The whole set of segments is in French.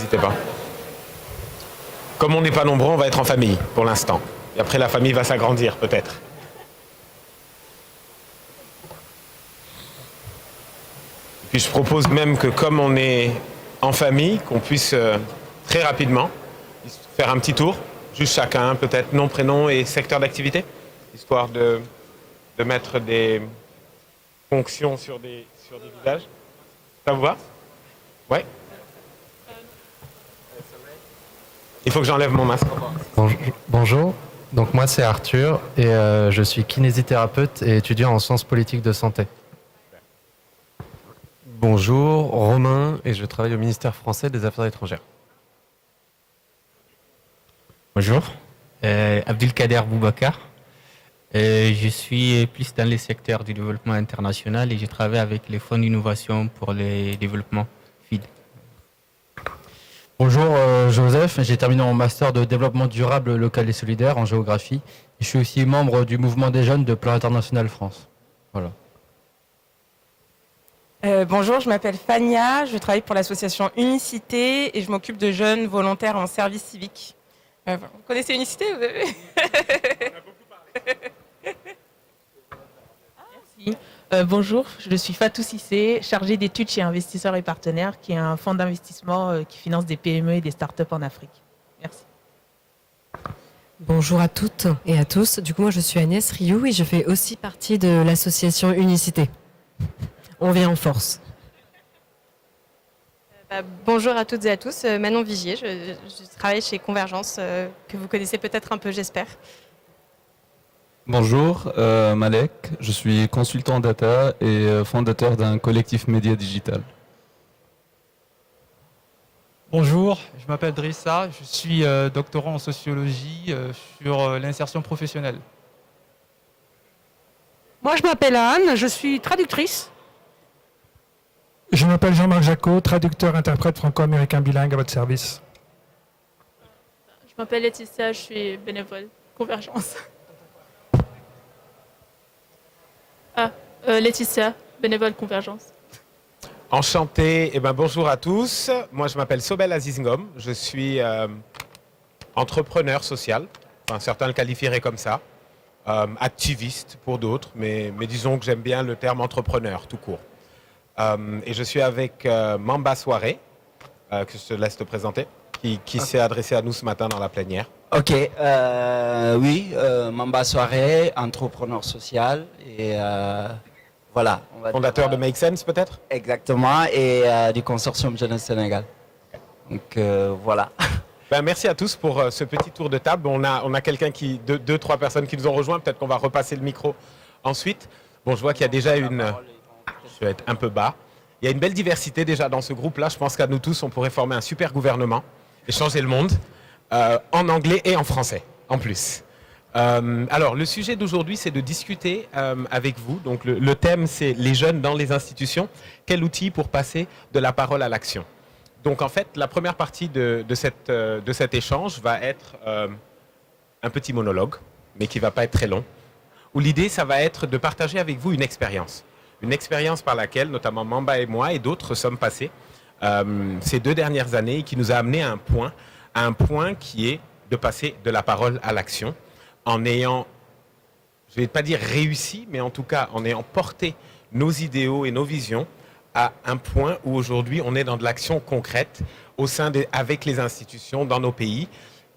n'hésitez pas. Comme on n'est pas nombreux, on va être en famille pour l'instant. Et après, la famille va s'agrandir peut-être. Puis je propose même que comme on est en famille, qu'on puisse très rapidement faire un petit tour, juste chacun, peut-être nom, prénom et secteur d'activité, histoire de mettre des fonctions sur des visages. Ça vous va? Ouais. Il faut que j'enlève mon masque. Bonjour, donc moi c'est Arthur et je suis kinésithérapeute et étudiant en sciences politiques de santé. Bonjour, Romain et je travaille au ministère français des Affaires étrangères. Bonjour, Abdelkader Boubacar. Je suis plus dans le secteur du développement international et je travaille avec les fonds d'innovation pour le développement FID. Bonjour Joseph, j'ai terminé mon master de développement durable local et solidaire en géographie. Je suis aussi membre du mouvement des jeunes de Plan International France. Voilà. Bonjour, je m'appelle Fania, je travaille pour l'association Unicité et je m'occupe de jeunes volontaires en service civique. Vous connaissez Unicité? On a beaucoup parlé. Merci. Bonjour, je suis Fatou Sissé, chargée d'études chez Investisseurs et Partenaires, qui est un fonds d'investissement qui finance des PME et des startups en Afrique. Merci. Bonjour à toutes et à tous. Du coup, moi, je suis Agnès Rioux et je fais aussi partie de l'association Unicité. On vient en force. Bonjour à toutes et à tous, Manon Vigier, je travaille chez Convergence, que vous connaissez peut-être un peu, j'espère. Bonjour, Malek, je suis consultant data et fondateur d'un collectif média digital. Bonjour, je m'appelle Drissa, je suis doctorant en sociologie sur l'insertion professionnelle. Moi, je m'appelle Anne, je suis traductrice. Je m'appelle Jean-Marc Jacot, traducteur-interprète franco-américain bilingue à votre service. Je m'appelle Laetitia, je suis bénévole Convergence. Laetitia, bénévole Convergence. Enchanté, bonjour à tous. Moi je m'appelle Sobel Aziz Ngom, je suis entrepreneur social, enfin certains le qualifieraient comme ça, activiste pour d'autres, mais disons que j'aime bien le terme entrepreneur tout court. Et je suis avec Mamba Soirée, que je te laisse te présenter, qui s'est adressé à nous ce matin dans la plénière. Ok, oui, Mamba Soirée, entrepreneur social et voilà. Fondateur de Make Sense peut-être? Exactement, et du consortium Jeunesse Sénégal. Donc voilà. Merci à tous pour ce petit tour de table. On a quelqu'un deux, trois personnes qui nous ont rejoints. Peut-être qu'on va repasser le micro ensuite. Bon, je vois qu'il y a déjà je vais être un peu bas. Il y a une belle diversité déjà dans ce groupe-là. Je pense qu'à nous tous, on pourrait former un super gouvernement et changer le monde en anglais et en français en plus. Alors, le sujet d'aujourd'hui, c'est de discuter avec vous. Donc, le thème, c'est les jeunes dans les institutions. Quel outil pour passer de la parole à l'action? Donc, en fait, la première partie de cet échange va être un petit monologue, mais qui ne va pas être très long, où l'idée, ça va être de partager avec vous une expérience. Une expérience par laquelle, notamment Mamba et moi et d'autres sommes passés ces 2 dernières années et qui nous a amené à un point qui est de passer de la parole à l'action en ayant, je ne vais pas dire réussi, mais en tout cas en ayant porté nos idéaux et nos visions à un point où aujourd'hui on est dans de l'action concrète avec les institutions dans nos pays.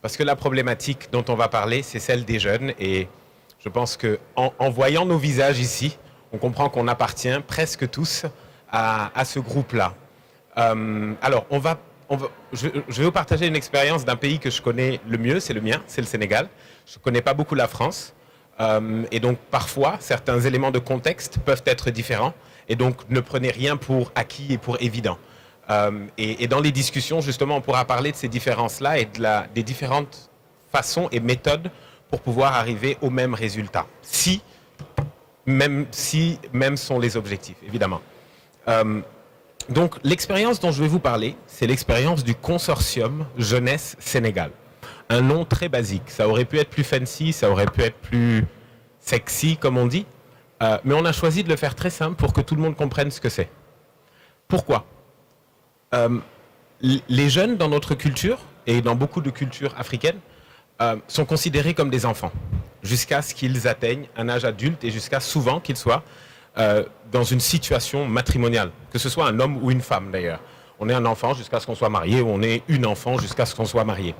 Parce que la problématique dont on va parler, c'est celle des jeunes et je pense qu'en voyant nos visages ici, on comprend qu'on appartient presque tous à ce groupe-là. Alors, je vais vous partager une expérience d'un pays que je connais le mieux, c'est le mien, c'est le Sénégal. Je ne connais pas beaucoup la France. Et donc, parfois, certains éléments de contexte peuvent être différents. Et donc, ne prenez rien pour acquis et pour évident. Et dans les discussions, justement, on pourra parler de ces différences-là et des différentes façons et méthodes pour pouvoir arriver au même résultat. Même sont les objectifs, évidemment. Donc, l'expérience dont je vais vous parler, c'est l'expérience du consortium Jeunesse Sénégal. Un nom très basique. Ça aurait pu être plus fancy, ça aurait pu être plus sexy, comme on dit. Mais on a choisi de le faire très simple pour que tout le monde comprenne ce que c'est. Pourquoi Les jeunes dans notre culture, et dans beaucoup de cultures africaines, sont considérés comme des enfants, jusqu'à ce qu'ils atteignent un âge adulte et jusqu'à souvent qu'ils soient dans une situation matrimoniale, que ce soit un homme ou une femme d'ailleurs. On est un enfant jusqu'à ce qu'on soit marié, ou on est une enfant jusqu'à ce qu'on soit marié.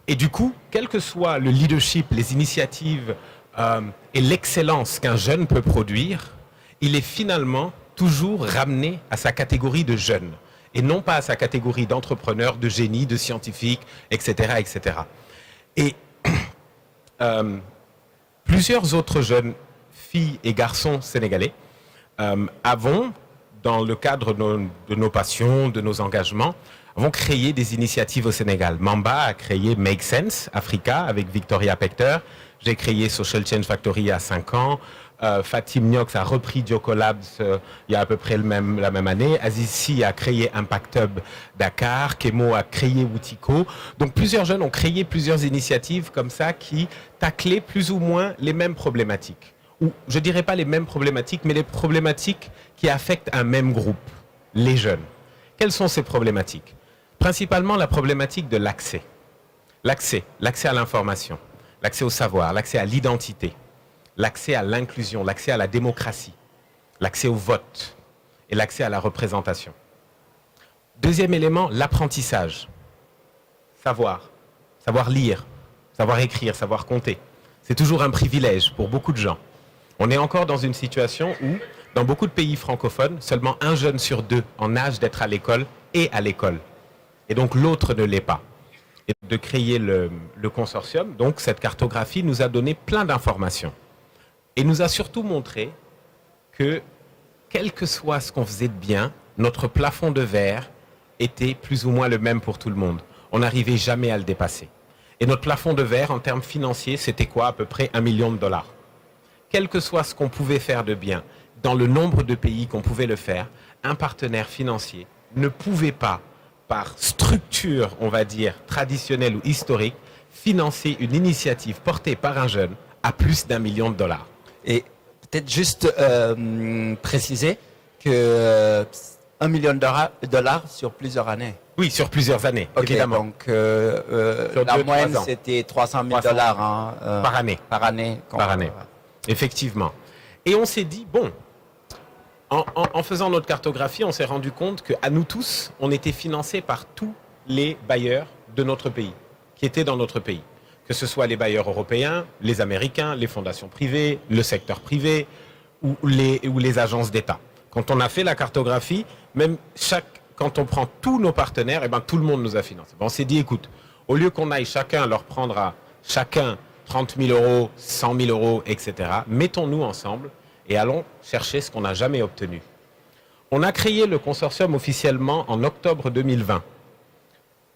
Et du coup, quel que soit le leadership, les initiatives et l'excellence qu'un jeune peut produire, il est finalement toujours ramené à sa catégorie de jeune, et non pas à sa catégorie d'entrepreneur, de génie, de scientifique, etc. etc. Et plusieurs autres jeunes filles et garçons sénégalais avons, dans le cadre de nos passions, de nos engagements, avons créé des initiatives au Sénégal. Mamba a créé Make Sense Africa avec Victoria Pector. J'ai créé Social Change Factory il y a 5 ans. Fatim Niox a repris Diocolabs il y a à peu près la même année. Azizi a créé Impact Hub Dakar. Kemo a créé Woutiko. Donc plusieurs jeunes ont créé plusieurs initiatives comme ça qui taclaient plus ou moins les mêmes problématiques. Ou je dirais pas les mêmes problématiques, mais les problématiques qui affectent un même groupe, les jeunes. Quelles sont ces problématiques? Principalement la problématique de l'accès. L'accès à l'information, l'accès au savoir, l'accès à l'identité, l'accès à l'inclusion, l'accès à la démocratie, l'accès au vote et l'accès à la représentation. Deuxième élément, l'apprentissage. Savoir lire, savoir écrire, savoir compter. C'est toujours un privilège pour beaucoup de gens. On est encore dans une situation où, dans beaucoup de pays francophones, seulement 1 jeune sur 2 en âge d'être à l'école est à l'école. Et donc l'autre ne l'est pas. Et de créer le consortium, donc cette cartographie nous a donné plein d'informations. Et nous a surtout montré que, quel que soit ce qu'on faisait de bien, notre plafond de verre était plus ou moins le même pour tout le monde. On n'arrivait jamais à le dépasser. Et notre plafond de verre, en termes financiers, c'était quoi? À peu près $1 million. Quel que soit ce qu'on pouvait faire de bien, dans le nombre de pays qu'on pouvait le faire, un partenaire financier ne pouvait pas, par structure, on va dire, traditionnelle ou historique, financer une initiative portée par un jeune à plus d'$1 million. Et peut-être juste préciser que $1 million sur plusieurs années. Oui, sur plusieurs années, évidemment. Donc la moyenne, c'était $300 000 par année. Par année. Effectivement. Et on s'est dit, bon, en faisant notre cartographie, on s'est rendu compte qu'à nous tous, on était financés par tous les bailleurs de notre pays, qui étaient dans notre pays. Que ce soit les bailleurs européens, les Américains, les fondations privées, le secteur privé ou les agences d'État. Quand on a fait la cartographie, quand on prend tous nos partenaires, eh ben, tout le monde nous a financés. On s'est dit, écoute, au lieu qu'on aille chacun leur prendre à chacun 30 000 euros, 100 000 euros, etc., mettons-nous ensemble et allons chercher ce qu'on n'a jamais obtenu. On a créé le consortium officiellement en octobre 2020.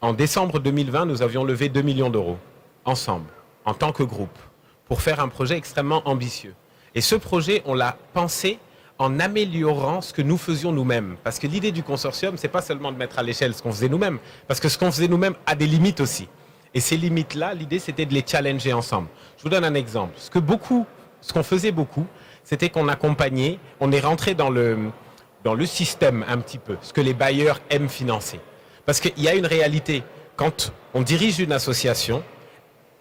En décembre 2020, nous avions levé 2 millions d'euros, ensemble, en tant que groupe, pour faire un projet extrêmement ambitieux. Et ce projet, on l'a pensé en améliorant ce que nous faisions nous-mêmes. Parce que l'idée du consortium, c'est pas seulement de mettre à l'échelle ce qu'on faisait nous-mêmes, parce que ce qu'on faisait nous-mêmes a des limites aussi. Et ces limites-là, l'idée, c'était de les challenger ensemble. Je vous donne un exemple. Ce qu'on faisait beaucoup, c'était qu'on accompagnait, on est rentré dans le système un petit peu, ce que les bailleurs aiment financer. Parce qu'il y a une réalité. Quand on dirige une association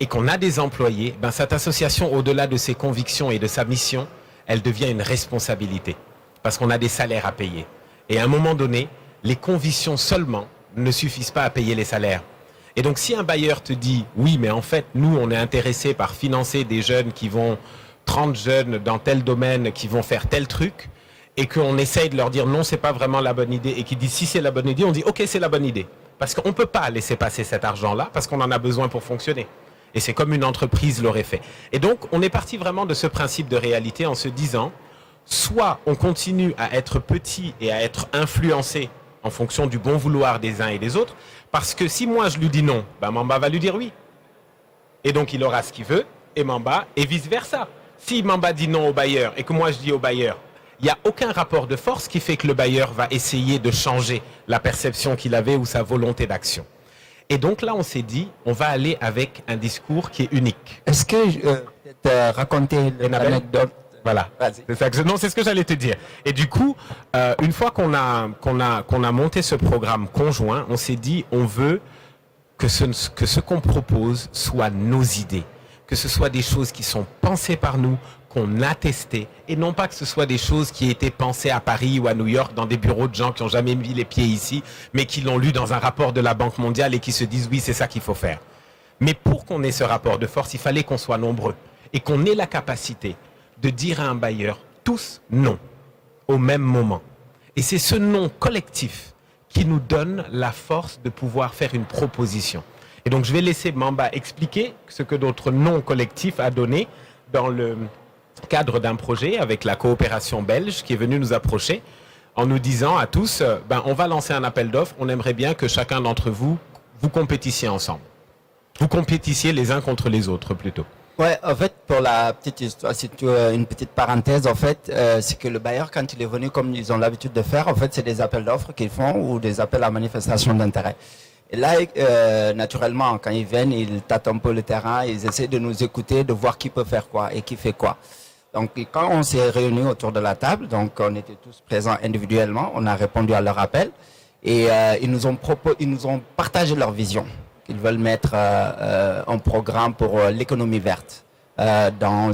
et qu'on a des employés, ben cette association, au-delà de ses convictions et de sa mission, elle devient une responsabilité. Parce qu'on a des salaires à payer. Et à un moment donné, les convictions seulement ne suffisent pas à payer les salaires. Et donc, si un bailleur te dit, oui, mais en fait, nous, on est intéressés par financer des jeunes 30 jeunes dans tel domaine qui vont faire tel truc, et qu'on essaye de leur dire, non, c'est pas vraiment la bonne idée, et qu'ils disent, si c'est la bonne idée, on dit, ok, c'est la bonne idée. Parce qu'on ne peut pas laisser passer cet argent-là, parce qu'on en a besoin pour fonctionner. Et c'est comme une entreprise l'aurait fait. Et donc, on est parti vraiment de ce principe de réalité en se disant, soit on continue à être petit et à être influencé en fonction du bon vouloir des uns et des autres, parce que si moi je lui dis non, ben Mamba va lui dire oui. Et donc il aura ce qu'il veut, et Mamba, et vice-versa. Si Mamba dit non au bailleur, et que moi je dis au bailleur, il n'y a aucun rapport de force qui fait que le bailleur va essayer de changer la perception qu'il avait ou sa volonté d'action. Et donc là, on s'est dit, on va aller avec un discours qui est unique. Est-ce que raconter l'anecdote Voilà. C'est ça que non, c'est ce que j'allais te dire. Et du coup, une fois qu'on a monté ce programme conjoint, on s'est dit, on veut que ce qu'on propose soit nos idées, que ce soit des choses qui sont pensées par nous, qu'on a testées, et non pas que ce soit des choses qui aient été pensées à Paris ou à New York dans des bureaux de gens qui n'ont jamais mis les pieds ici, mais qui l'ont lu dans un rapport de la Banque mondiale et qui se disent oui, c'est ça qu'il faut faire. Mais pour qu'on ait ce rapport de force, il fallait qu'on soit nombreux et qu'on ait la capacité de dire à un bailleur tous non au même moment. Et c'est ce non collectif qui nous donne la force de pouvoir faire une proposition. Et donc je vais laisser Mamba expliquer ce que notre non collectif a donné dans le cadre d'un projet avec la coopération belge qui est venue nous approcher en nous disant à tous, on va lancer un appel d'offres, on aimerait bien que chacun d'entre vous, vous compétissiez ensemble. Vous compétissiez les uns contre les autres plutôt. Ouais, en fait, pour la petite histoire, c'est une petite parenthèse, en fait, c'est que le bailleur, quand il est venu, comme ils ont l'habitude de faire, en fait, c'est des appels d'offres qu'ils font ou des appels à manifestation d'intérêt. Et là, naturellement, quand ils viennent, ils tâtent un peu le terrain, ils essaient de nous écouter, de voir qui peut faire quoi et qui fait quoi. Donc, quand on s'est réunis autour de la table, donc on était tous présents individuellement, on a répondu à leur appel et ils nous ont partagé leur vision. Ils veulent mettre un programme pour l'économie verte dans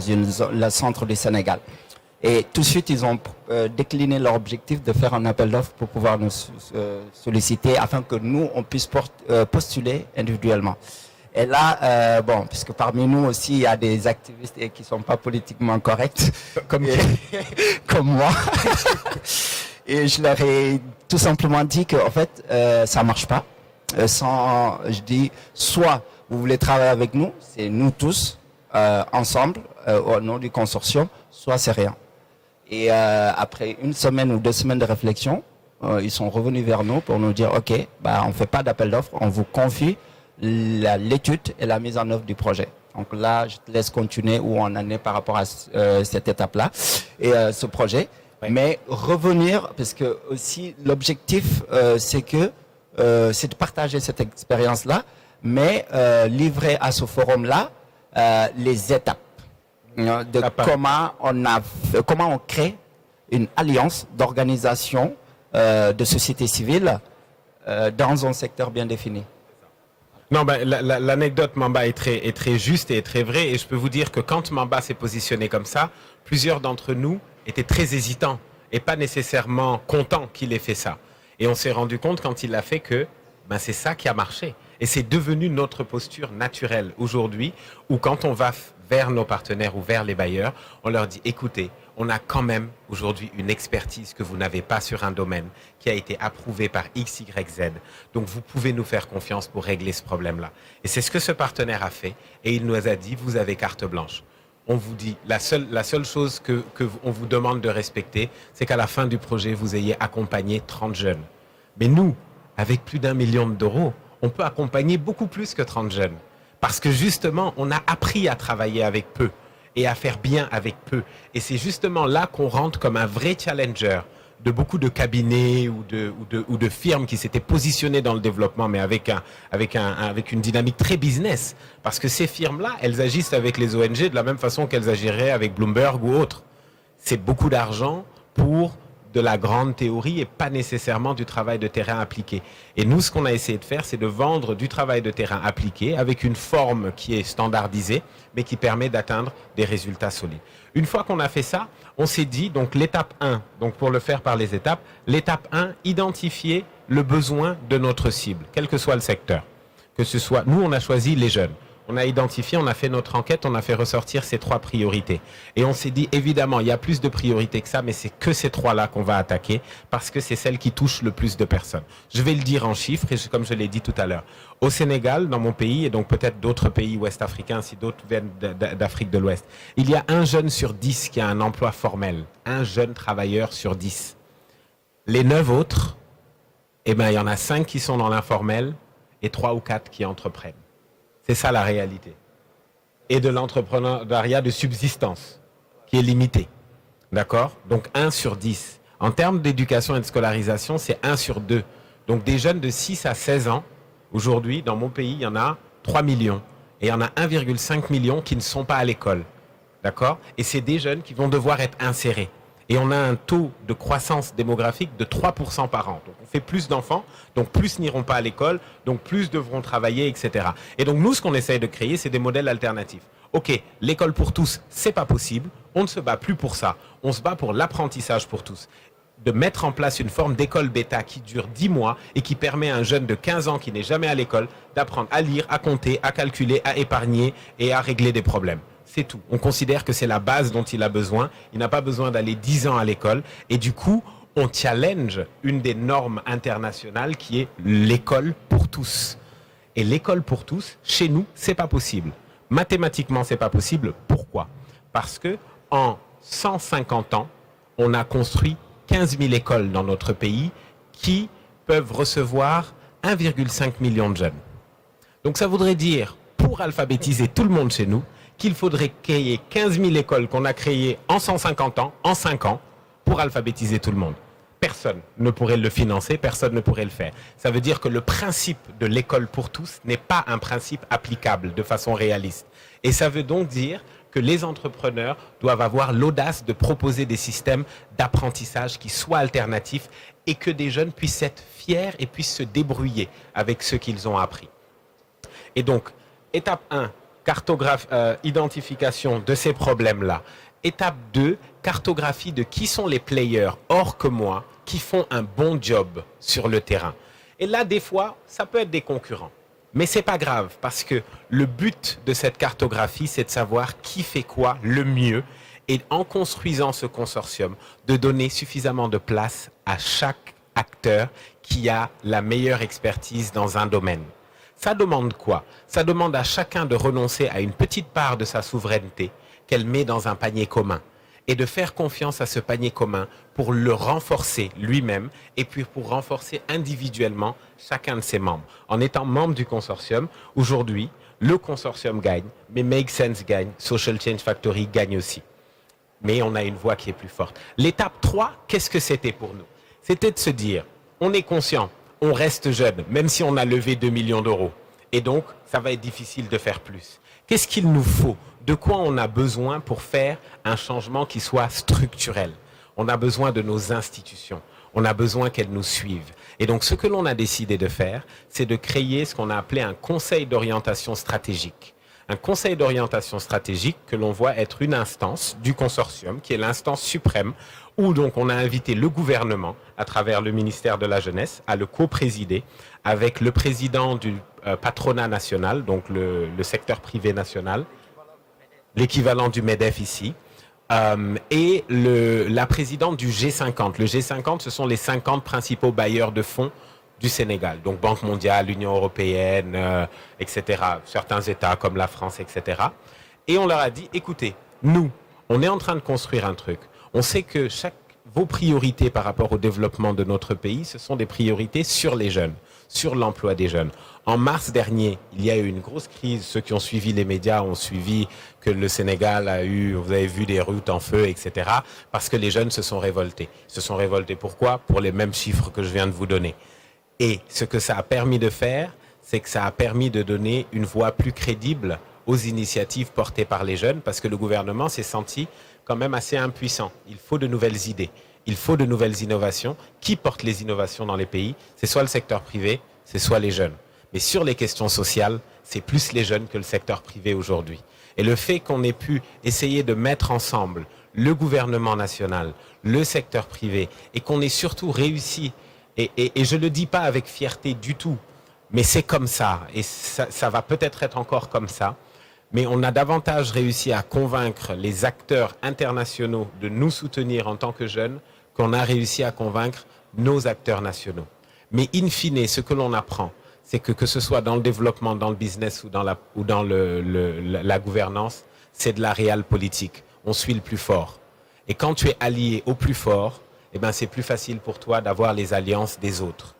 le centre du Sénégal. Et tout de suite, ils ont décliné leur objectif de faire un appel d'offres pour pouvoir nous solliciter afin que nous, on puisse postuler individuellement. Et là, puisque parmi nous aussi, il y a des activistes qui ne sont pas politiquement corrects, comme moi, et je leur ai tout simplement dit qu'en fait, ça ne marche pas. Je dis, soit vous voulez travailler avec nous, c'est nous tous, ensemble, au nom du consortium, soit c'est rien. Et après une semaine ou 2 semaines de réflexion, ils sont revenus vers nous pour nous dire, OK, on ne fait pas d'appel d'offres, on vous confie l'étude et la mise en œuvre du projet. Donc là, je te laisse continuer où on en est par rapport à cette étape-là et ce projet. Ouais. Mais revenir, parce que aussi l'objectif, c'est de partager cette expérience-là, mais livrer à ce forum-là les étapes de comment on crée une alliance d'organisation de société civile dans un secteur bien défini. Non, l'anecdote Mamba est très juste et est très vraie. Et je peux vous dire que quand Mamba s'est positionné comme ça, plusieurs d'entre nous étaient très hésitants et pas nécessairement contents qu'il ait fait ça. Et on s'est rendu compte quand il l'a fait que c'est ça qui a marché. Et c'est devenu notre posture naturelle aujourd'hui, où quand on va vers nos partenaires ou vers les bailleurs, on leur dit, écoutez, on a quand même aujourd'hui une expertise que vous n'avez pas sur un domaine qui a été approuvé par X, Y, Z. Donc vous pouvez nous faire confiance pour régler ce problème-là. Et c'est ce que ce partenaire a fait. Et il nous a dit, vous avez carte blanche. On vous dit, la seule chose que on vous demande de respecter, c'est qu'à la fin du projet, vous ayez accompagné 30 jeunes. Mais nous, avec plus d'1 million d'euros, on peut accompagner beaucoup plus que 30 jeunes. Parce que justement, on a appris à travailler avec peu et à faire bien avec peu. Et c'est justement là qu'on rentre comme un vrai challenger de beaucoup de cabinets ou de firmes qui s'étaient positionnées dans le développement, mais avec une dynamique très business. Parce que ces firmes-là, elles agissent avec les ONG de la même façon qu'elles agiraient avec Bloomberg ou autres. C'est beaucoup d'argent pour de la grande théorie et pas nécessairement du travail de terrain appliqué. Et nous, ce qu'on a essayé de faire, c'est de vendre du travail de terrain appliqué avec une forme qui est standardisée, mais qui permet d'atteindre des résultats solides. Une fois qu'on a fait ça, on s'est dit, donc l'étape 1, donc pour le faire par les étapes, l'étape 1, identifier le besoin de notre cible, quel que soit le secteur. Que ce soit, nous, on a choisi les jeunes. On a identifié, on a fait notre enquête, on a fait ressortir ces 3 priorités. Et on s'est dit, évidemment, il y a plus de priorités que ça, mais c'est que ces 3-là qu'on va attaquer parce que c'est celles qui touchent le plus de personnes. Je vais le dire en chiffres, et comme je l'ai dit tout à l'heure. Au Sénégal, dans mon pays, et donc peut-être d'autres pays ouest-africains, si d'autres viennent d'Afrique de l'Ouest, il y a 1 jeune sur 10 qui a un emploi formel. 1 jeune travailleur sur 10. Les 9 autres, il y en a 5 qui sont dans l'informel et 3 ou 4 qui entreprennent. C'est ça la réalité. Et de l'entrepreneuriat de subsistance, qui est limité. D'accord? Donc 1 sur 10. En termes d'éducation et de scolarisation, c'est 1 sur 2. Donc des jeunes de 6 à 16 ans, aujourd'hui, dans mon pays, il y en a 3 millions. Et il y en a 1,5 million qui ne sont pas à l'école. d'accord? Et c'est des jeunes qui vont devoir être insérés. Et on a un taux de croissance démographique de 3% par an. Donc on fait plus d'enfants, donc plus n'iront pas à l'école, donc plus devront travailler, etc. Et donc nous, ce qu'on essaye de créer, c'est des modèles alternatifs. Ok, l'école pour tous, c'est pas possible. On ne se bat plus pour ça. On se bat pour l'apprentissage pour tous. De mettre en place une forme d'école bêta qui dure 10 mois et qui permet à un jeune de 15 ans qui n'est jamais à l'école d'apprendre à lire, à compter, à calculer, à épargner et à régler des problèmes. C'est tout. On considère que c'est la base dont il a besoin. Il n'a pas besoin d'aller 10 ans à l'école. Et du coup, on challenge une des normes internationales qui est l'école pour tous. Et l'école pour tous, chez nous, c'est pas possible. Mathématiquement, c'est pas possible. Pourquoi? Parce que en 150 ans, on a construit 15 000 écoles dans notre pays qui peuvent recevoir 1,5 million de jeunes. Donc ça voudrait dire, pour alphabétiser tout le monde chez nous, qu'il faudrait créer 15 000 écoles qu'on a créées en 150 ans, en 5 ans, pour alphabétiser tout le monde. Personne ne pourrait le financer, personne ne pourrait le faire. Ça veut dire que le principe de l'école pour tous n'est pas un principe applicable de façon réaliste. Et ça veut donc dire que les entrepreneurs doivent avoir l'audace de proposer des systèmes d'apprentissage qui soient alternatifs et que des jeunes puissent être fiers et puissent se débrouiller avec ce qu'ils ont appris. Et donc, étape 1, identification de ces problèmes-là. Étape 2, cartographie de qui sont les players, hors que moi, qui font un bon job sur le terrain. Et là, des fois, ça peut être des concurrents. Mais c'est pas grave, parce que le but de cette cartographie, c'est de savoir qui fait quoi le mieux, et en construisant ce consortium, de donner suffisamment de place à chaque acteur qui a la meilleure expertise dans un domaine. Ça demande quoi? Ça demande à chacun de renoncer à une petite part de sa souveraineté qu'elle met dans un panier commun et de faire confiance à ce panier commun pour le renforcer lui-même et puis pour renforcer individuellement chacun de ses membres. En étant membre du consortium, aujourd'hui, le consortium gagne, mais Make Sense gagne, Social Change Factory gagne aussi. Mais on a une voix qui est plus forte. L'étape 3, qu'est-ce que c'était pour nous? C'était de se dire, on est conscient, on reste jeune, même si on a levé 2 millions d'euros. Et donc, ça va être difficile de faire plus. Qu'est-ce qu'il nous faut? De quoi on a besoin pour faire un changement qui soit structurel? On a besoin de nos institutions. On a besoin qu'elles nous suivent. Et donc, ce que l'on a décidé de faire, c'est de créer ce qu'on a appelé un conseil d'orientation stratégique. Un conseil d'orientation stratégique que l'on voit être une instance du consortium, qui est l'instance suprême, où donc on a invité le gouvernement, à travers le ministère de la Jeunesse, à le co-présider avec le président du patronat national, donc le secteur privé national, l'équivalent du MEDEF ici, et la présidente du G50. Le G50, ce sont les 50 principaux bailleurs de fonds du Sénégal, donc Banque mondiale, Union européenne, etc., certains États comme la France, etc. Et on leur a dit, écoutez, nous, on est en train de construire un truc. On sait que vos priorités par rapport au développement de notre pays, ce sont des priorités sur les jeunes, sur l'emploi des jeunes. En mars dernier, il y a eu une grosse crise. Ceux qui ont suivi les médias ont suivi que le Sénégal a eu, vous avez vu des routes en feu, etc. Parce que les jeunes se sont révoltés. Ils se sont révoltés pourquoi? Pour les mêmes chiffres que je viens de vous donner. Et ce que ça a permis de faire, c'est que ça a permis de donner une voix plus crédible aux initiatives portées par les jeunes, parce que le gouvernement s'est senti quand même assez impuissant. Il faut de nouvelles idées, il faut de nouvelles innovations. Qui porte les innovations dans les pays? C'est soit le secteur privé, c'est soit les jeunes. Mais sur les questions sociales, c'est plus les jeunes que le secteur privé aujourd'hui. Et le fait qu'on ait pu essayer de mettre ensemble le gouvernement national, le secteur privé, et qu'on ait surtout réussi, et je ne le dis pas avec fierté du tout, mais c'est comme ça, et ça va peut-être être encore comme ça, mais on a davantage réussi à convaincre les acteurs internationaux de nous soutenir en tant que jeunes qu'on a réussi à convaincre nos acteurs nationaux. Mais in fine, ce que l'on apprend, c'est que ce soit dans le développement, dans le business ou dans la gouvernance, c'est de la réelle politique. On suit le plus fort. Et quand tu es allié au plus fort, eh ben, c'est plus facile pour toi d'avoir les alliances des autres.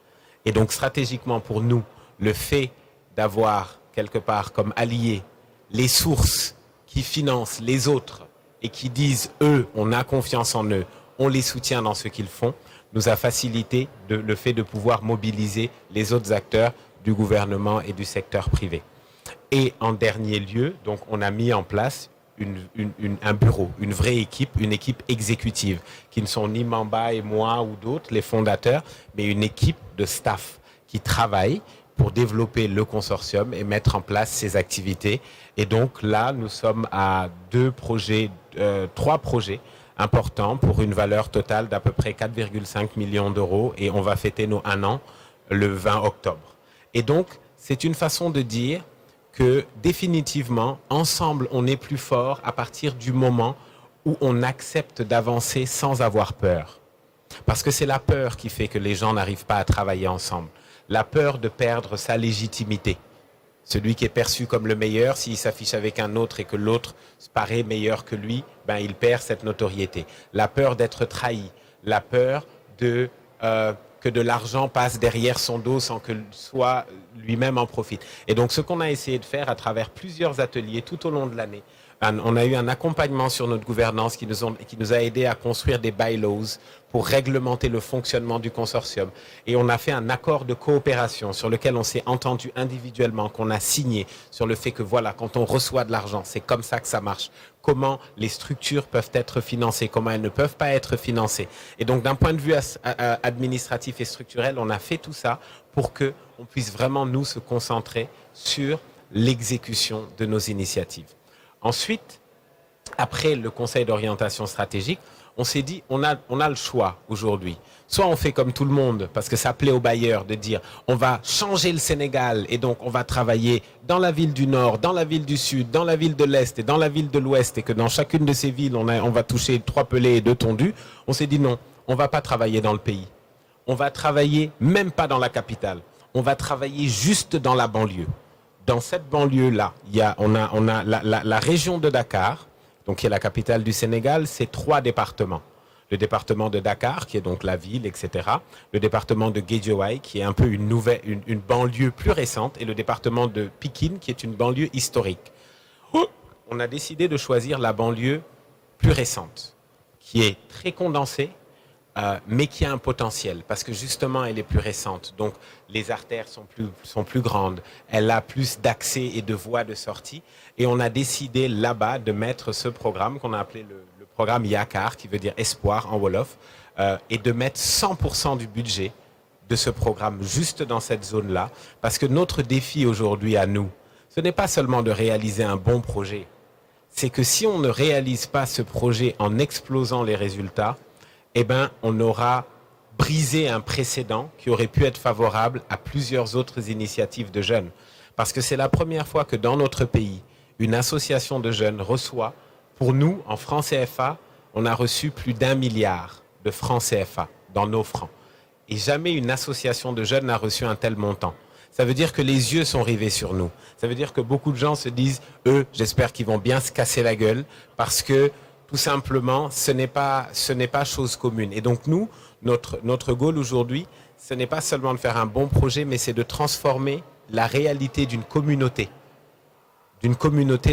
Et donc stratégiquement pour nous, le fait d'avoir quelque part comme alliés les sources qui financent les autres et qui disent, eux, on a confiance en eux, on les soutient dans ce qu'ils font, nous a facilité le fait de pouvoir mobiliser les autres acteurs du gouvernement et du secteur privé. Et en dernier lieu, donc, on a mis en place un bureau, une vraie équipe, une équipe exécutive, qui ne sont ni Mamba et moi ou d'autres, les fondateurs, mais une équipe de staff qui travaille pour développer le consortium et mettre en place ses activités. Et donc là, nous sommes à 3 projets importants pour une valeur totale d'à peu près 4,5 millions d'euros et on va fêter nos 1 an le 20 octobre. Et donc, c'est une façon de dire que définitivement, ensemble, on est plus fort à partir du moment où on accepte d'avancer sans avoir peur. Parce que c'est la peur qui fait que les gens n'arrivent pas à travailler ensemble. La peur de perdre sa légitimité. Celui qui est perçu comme le meilleur, s'il s'affiche avec un autre et que l'autre paraît meilleur que lui, ben il perd cette notoriété. La peur d'être trahi, la peur que de l'argent passe derrière son dos sans que soit lui-même en profite. Et donc ce qu'on a essayé de faire à travers plusieurs ateliers tout au long de l'année, on a eu un accompagnement sur notre gouvernance qui nous a aidé à construire des bylaws pour réglementer le fonctionnement du consortium. Et on a fait un accord de coopération sur lequel on s'est entendu individuellement, qu'on a signé sur le fait que voilà, quand on reçoit de l'argent, c'est comme ça que ça marche. Comment les structures peuvent être financées, comment elles ne peuvent pas être financées. Et donc d'un point de vue administratif et structurel, on a fait tout ça pour que on puisse vraiment nous se concentrer sur l'exécution de nos initiatives. Ensuite, après le conseil d'orientation stratégique, on s'est dit, on a le choix aujourd'hui. Soit on fait comme tout le monde, parce que ça plaît aux bailleurs de dire, on va changer le Sénégal et donc on va travailler dans la ville du Nord, dans la ville du Sud, dans la ville de l'Est et dans la ville de l'Ouest et que dans chacune de ces villes, on va toucher 3 pelés et 2 tondus. On s'est dit non, on ne va pas travailler dans le pays. On va travailler même pas dans la capitale. On va travailler juste dans la banlieue. Dans cette banlieue-là, on a la région de Dakar, donc qui est la capitale du Sénégal, c'est 3 départements. Le département de Dakar, qui est donc la ville, etc. Le département de Guédiawaye, qui est un peu une banlieue plus récente, et le département de Pikine, qui est une banlieue historique. On a décidé de choisir la banlieue plus récente, qui est très condensée, mais qui a un potentiel, parce que justement, elle est plus récente. Donc, les artères sont plus grandes, elle a plus d'accès et de voies de sortie. Et on a décidé là-bas de mettre ce programme qu'on a appelé le programme Yakar, qui veut dire espoir en Wolof, et de mettre 100% du budget de ce programme juste dans cette zone-là. Parce que notre défi aujourd'hui à nous, ce n'est pas seulement de réaliser un bon projet, c'est que si on ne réalise pas ce projet en explosant les résultats, eh ben, on aura brisé un précédent qui aurait pu être favorable à plusieurs autres initiatives de jeunes. Parce que c'est la première fois que dans notre pays, une association de jeunes reçoit, pour nous, en francs CFA, on a reçu plus d'1 milliard de francs CFA dans nos francs. Et jamais une association de jeunes n'a reçu un tel montant. Ça veut dire que les yeux sont rivés sur nous. Ça veut dire que beaucoup de gens se disent, eux, j'espère qu'ils vont bien se casser la gueule parce que tout simplement, ce n'est pas chose commune. Et donc nous, notre goal aujourd'hui, ce n'est pas seulement de faire un bon projet, mais c'est de transformer la réalité d'une communauté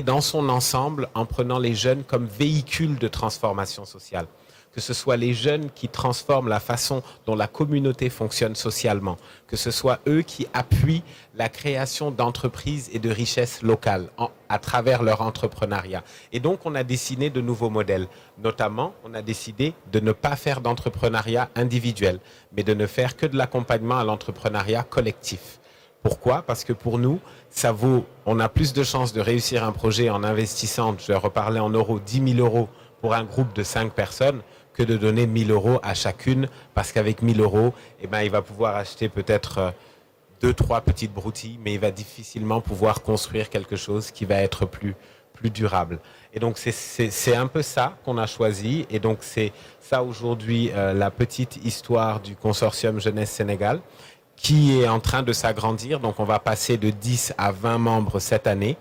dans son ensemble en prenant les jeunes comme véhicule de transformation sociale. Que ce soit les jeunes qui transforment la façon dont la communauté fonctionne socialement, que ce soit eux qui appuient la création d'entreprises et de richesses locales à travers leur entrepreneuriat. Et donc, on a dessiné de nouveaux modèles. Notamment, on a décidé de ne pas faire d'entrepreneuriat individuel, mais de ne faire que de l'accompagnement à l'entrepreneuriat collectif. Pourquoi? Parce que pour nous, on a plus de chances de réussir un projet en investissant, je vais reparler en euros, 10 000 euros pour un groupe de 5 personnes, que de donner 1 000 euros à chacune, parce qu'avec 1 000 euros, eh ben, il va pouvoir acheter peut-être 2-3 petites broutilles, mais il va difficilement pouvoir construire quelque chose qui va être plus durable. Et donc, c'est un peu ça qu'on a choisi. Et donc, c'est ça aujourd'hui la petite histoire du consortium Jeunesse Sénégal, qui est en train de s'agrandir. Donc, on va passer de 10 à 20 membres cette année.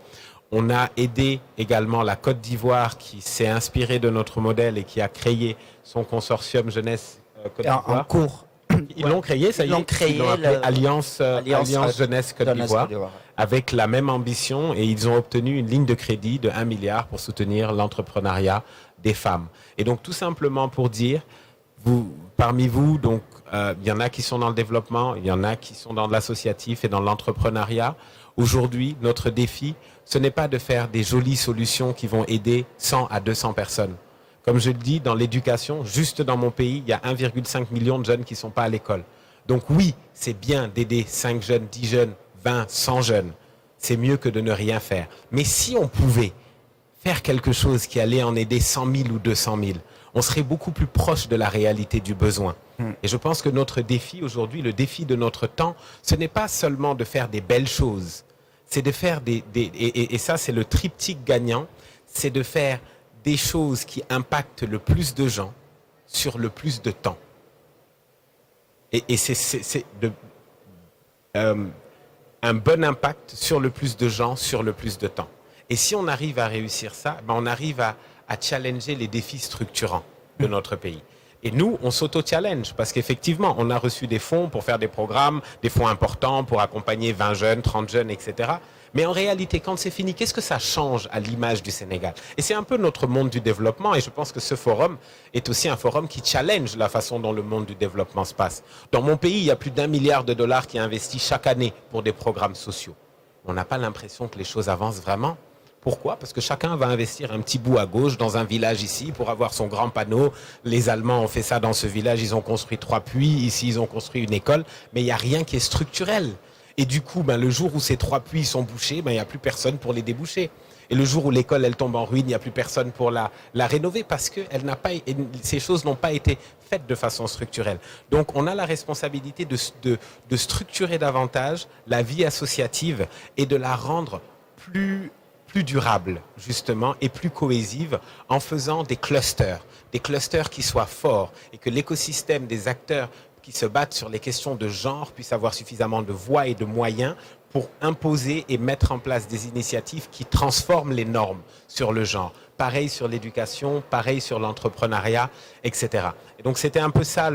On a aidé également la Côte d'Ivoire qui s'est inspirée de notre modèle et qui a créé son consortium Jeunesse Côte d'Ivoire. En cours. Ils l'ont créé, ça y est, ils l'ont appelé Alliance Jeunesse Côte d'Ivoire, avec la même ambition, et ils ont obtenu une ligne de crédit de 1 milliard pour soutenir l'entrepreneuriat des femmes. Et donc tout simplement pour dire, parmi vous, donc il y en a qui sont dans le développement, il y en a qui sont dans l'associatif et dans l'entrepreneuriat. Aujourd'hui, notre défi, ce n'est pas de faire des jolies solutions qui vont aider 100 à 200 personnes. Comme je le dis, dans l'éducation, juste dans mon pays, il y a 1,5 million de jeunes qui ne sont pas à l'école. Donc oui, c'est bien d'aider 5 jeunes, 10 jeunes, 20, 100 jeunes. C'est mieux que de ne rien faire. Mais si on pouvait faire quelque chose qui allait en aider 100 000 ou 200 000, on serait beaucoup plus proche de la réalité du besoin. Et je pense que notre défi aujourd'hui, le défi de notre temps, ce n'est pas seulement de faire des belles choses, c'est de faire et ça c'est le triptyque gagnant, c'est de faire des choses qui impactent le plus de gens sur le plus de temps. Et c'est un bon impact sur le plus de gens, sur le plus de temps. Et si on arrive à réussir ça, on arrive à challenger les défis structurants de notre pays. Et nous, on s'auto-challenge parce qu'effectivement, on a reçu des fonds pour faire des programmes, des fonds importants pour accompagner 20 jeunes, 30 jeunes, etc. Mais en réalité, quand c'est fini, qu'est-ce que ça change à l'image du Sénégal? Et c'est un peu notre monde du développement et je pense que ce forum est aussi un forum qui challenge la façon dont le monde du développement se passe. Dans mon pays, il y a plus d'1 milliard de dollars qui est investi chaque année pour des programmes sociaux. On n'a pas l'impression que les choses avancent vraiment. Pourquoi? Parce que chacun va investir un petit bout à gauche dans un village ici pour avoir son grand panneau. Les Allemands ont fait ça dans ce village, ils ont construit 3 puits, ici ils ont construit une école, mais il n'y a rien qui est structurel. Et du coup, le jour où ces 3 puits sont bouchés, il n'y a plus personne pour les déboucher. Et le jour où l'école elle tombe en ruine, il n'y a plus personne pour la rénover parce que ces choses n'ont pas été faites de façon structurelle. Donc on a la responsabilité de structurer davantage la vie associative et de la rendre plus durable, justement, et plus cohésive en faisant des clusters qui soient forts et que l'écosystème des acteurs qui se battent sur les questions de genre puissent avoir suffisamment de voix et de moyens pour imposer et mettre en place des initiatives qui transforment les normes sur le genre. Pareil sur l'éducation, pareil sur l'entrepreneuriat, etc. Et donc c'était un peu ça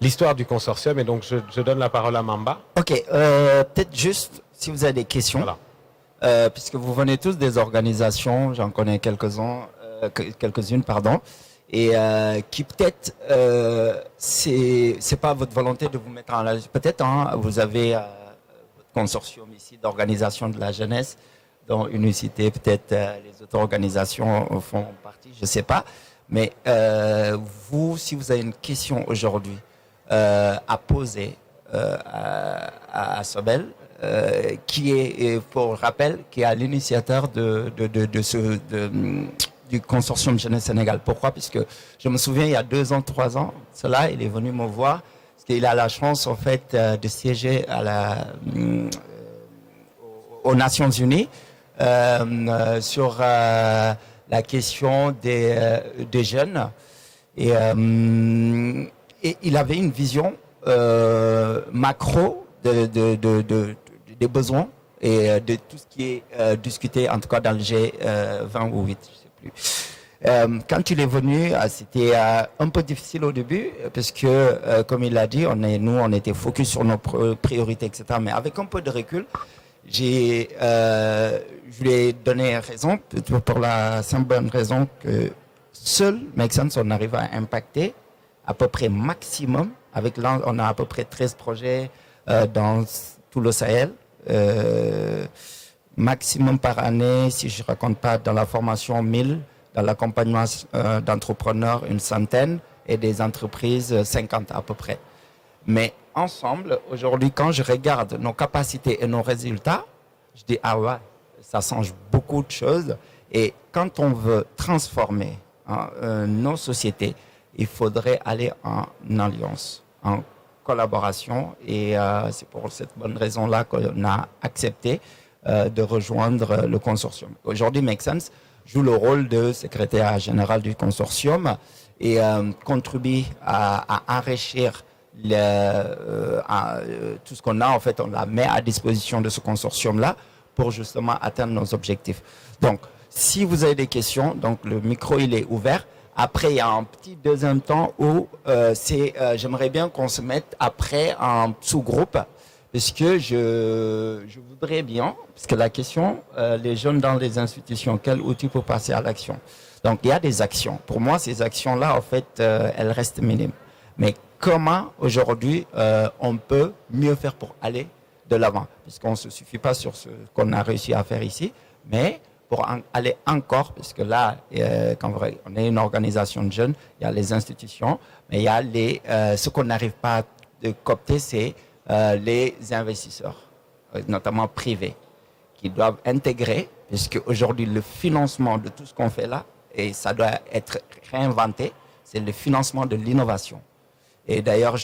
l'histoire du consortium. Et donc je donne la parole à Mamba. Ok, peut-être juste si vous avez des questions. Voilà. Puisque vous venez tous des organisations, j'en connais quelques-unes, et qui peut-être c'est pas votre volonté de vous mettre en la peut-être vous avez votre consortium ici d'organisation de la jeunesse, dont Unicité, peut-être les autres organisations font partie, je sais pas, mais vous, si vous avez une question aujourd'hui à poser à Sobel, qui est, pour rappel, qui est à l'initiateur du consortium Jeunesse Sénégal. Pourquoi? Puisque je me souviens, il y a 2 ans, 3 ans, il est venu me voir, parce qu'il a la chance, en fait, de siéger aux Nations Unies sur la question des jeunes. Et il avait une vision macro des besoins et de tout ce qui est discuté, en tout cas dans le G20 ou 8, je sais plus. Quand il est venu, c'était un peu difficile au début, parce que, comme il l'a dit, on était focus sur nos priorités, etc. Mais avec un peu de recul, je lui ai donné raison, pour la simple bonne raison que seul Make Sense, on arrive à impacter à peu près maximum. On a à peu près 13 projets dans tout le Sahel. Maximum par année, si je ne raconte pas, dans la formation 1000, dans l'accompagnement d'entrepreneurs une centaine et des entreprises 50 à peu près. Mais ensemble, aujourd'hui, quand je regarde nos capacités et nos résultats, je dis ah ouais, ça change beaucoup de choses. Et quand on veut transformer nos sociétés, il faudrait aller en alliance, en collaboration. Et c'est pour cette bonne raison-là qu'on a accepté de rejoindre le consortium. Aujourd'hui, Make Sense joue le rôle de secrétaire général du consortium et contribue à enrichir tout ce qu'on a. En fait, on la met à disposition de ce consortium-là pour justement atteindre nos objectifs. Donc, si vous avez des questions, donc le micro, il est ouvert. Après, il y a un petit deuxième temps où j'aimerais bien qu'on se mette après en sous-groupe, parce que je voudrais bien, parce que la question, les jeunes dans les institutions, quel outil pour passer à l'action? Donc, il y a des actions. Pour moi, ces actions-là, en fait, elles restent minimes. Mais comment, aujourd'hui, on peut mieux faire pour aller de l'avant. Puisqu'on ne se suffit pas sur ce qu'on a réussi à faire ici, mais pour aller encore, puisque là, quand on est une organisation de jeunes, il y a les institutions, mais il y a ce qu'on n'arrive pas à coopter, c'est les investisseurs, notamment privés, qui doivent intégrer, puisque aujourd'hui le financement de tout ce qu'on fait là, et ça doit être réinventé, c'est le financement de l'innovation. Et d'ailleurs,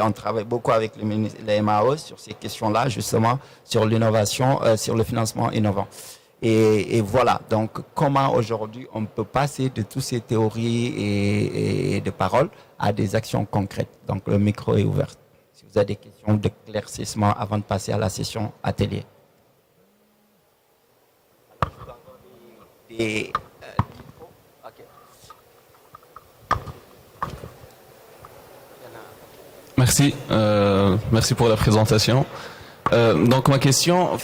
on travaille beaucoup avec les MAO sur ces questions-là, justement, sur l'innovation, sur le financement innovant. Et voilà, donc comment aujourd'hui on peut passer de toutes ces théories et de paroles à des actions concrètes. Donc le micro est ouvert. Si vous avez des questions d'éclaircissement avant de passer à la session atelier. Merci, merci pour la présentation. Donc ma question,